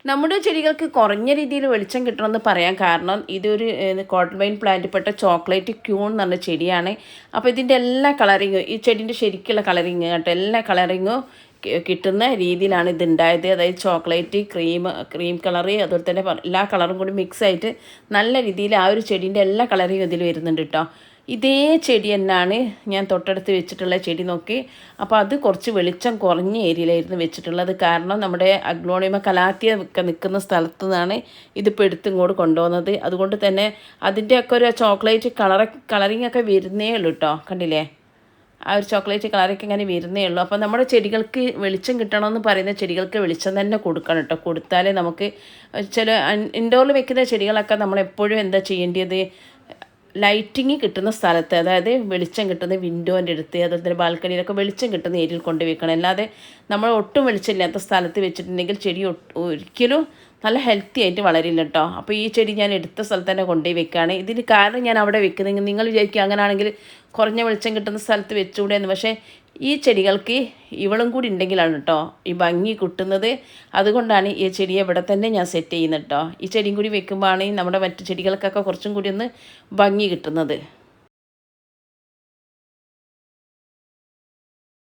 നമ്മുടെ ചെടികൾക്ക് കുറഞ്ഞ രീതിയിൽ വെളിച്ചം കിട്ടണമെന്ന് പറയാൻ കാരണം ഇതൊരു കോട്ടൺ വൈൻ പ്ലാന്റിൽപ്പെട്ട ചോക്ലേറ്റ് ക്യൂൺ എന്ന് പറഞ്ഞ ചെടിയാണ്. അപ്പോൾ ഇതിൻ്റെ എല്ലാ കളറിങ്ങും ഈ ചെടീൻ്റെ ശരിക്കുള്ള കളറിങ് കേട്ടോ, എല്ലാ കളറിങ്ങും കിട്ടുന്ന രീതിയിലാണ് ഇത് ഉണ്ടായത്. അതായത് ചോക്ലേറ്റ്, ക്രീം കളറ്, അതുപോലെ തന്നെ എല്ലാ കളറും കൂടി മിക്സ് ആയിട്ട് നല്ല രീതിയിൽ ആ ഒരു ചെടീൻ്റെ എല്ലാ കളറിങ്ങും ഇതിൽ വരുന്നുണ്ട് കേട്ടോ. ഇതേ ചെടി തന്നെയാണ് ഞാൻ തൊട്ടടുത്ത് വെച്ചിട്ടുള്ള ചെടി നോക്കി. അപ്പോൾ അത് കുറച്ച് വെളിച്ചം കുറഞ്ഞ ഏരിയയിലായിരുന്നു വെച്ചിട്ടുള്ളത്. കാരണം നമ്മുടെ അഗ്ലോണിമ കലാത്തിയ ഒക്കെ നിൽക്കുന്ന സ്ഥലത്തു നിന്നാണ് ഇതിപ്പോൾ എടുത്തിങ്ങോട്ട് കൊണ്ടുപോകുന്നത്. അതുകൊണ്ട് തന്നെ അതിൻ്റെയൊക്കെ ഒരു ചോക്ലേറ്റ് കളറിങ് ഒക്കെ വരുന്നേ ഉള്ളൂ കേട്ടോ. കണ്ടില്ലേ, ആ ഒരു ചോക്ലേറ്റ് കളറൊക്കെ ഇങ്ങനെ വരുന്നേ ഉള്ളൂ. അപ്പോൾ നമ്മുടെ ചെടികൾക്ക് വെളിച്ചം കിട്ടണമെന്ന് പറയുന്ന ചെടികൾക്ക് വെളിച്ചം തന്നെ കൊടുക്കണം കേട്ടോ. കൊടുത്താലേ നമുക്ക് ചില ഇൻഡോറിൽ വെക്കുന്ന ചെടികളൊക്കെ നമ്മൾ എപ്പോഴും എന്താ ചെയ്യേണ്ടത്, ലൈറ്റിങ് കിട്ടുന്ന സ്ഥലത്ത്, അതായത് വെളിച്ചം കിട്ടുന്ന വിൻഡോൻ്റെ അടുത്ത്, അതുപോലെ തന്നെ ബാൽക്കണിയിലൊക്കെ വെളിച്ചം കിട്ടുന്ന ഏരിയയിൽ കൊണ്ട് വെക്കണം. അല്ലാതെ നമ്മൾ ഒട്ടും വെളിച്ചമില്ലാത്ത സ്ഥലത്ത് വെച്ചിട്ടുണ്ടെങ്കിൽ ചെടി ഒരിക്കലും നല്ല ഹെൽത്തി ആയിട്ട് വളരില്ല കേട്ടോ. അപ്പോൾ ഈ ചെടി ഞാൻ എടുത്ത സ്ഥലത്ത് തന്നെ കൊണ്ടുപോയി വെക്കുകയാണ്. ഇതിന് കാരണം ഞാൻ അവിടെ വെക്കുന്നത്, നിങ്ങൾ വിചാരിക്കുക അങ്ങനെയാണെങ്കിൽ കുറഞ്ഞ വെളിച്ചം കിട്ടുന്ന സ്ഥലത്ത് വെച്ചുകൂടെ എന്ന്. പക്ഷേ ഈ ചെടികൾക്ക് ഇവളും കൂടി ഉണ്ടെങ്കിലാണ് കേട്ടോ ഈ ഭംഗി കിട്ടുന്നത്. അതുകൊണ്ടാണ് ഈ ചെടിയെ ഇവിടെ തന്നെ ഞാൻ സെറ്റ് ചെയ്യുന്നത് കേട്ടോ. ഈ ചെടിയും കൂടി വെക്കുമ്പോഴാണ് നമ്മുടെ മറ്റു ചെടികൾക്കൊക്കെ കുറച്ചും കൂടി ഒന്ന് ഭംഗി കിട്ടുന്നത്.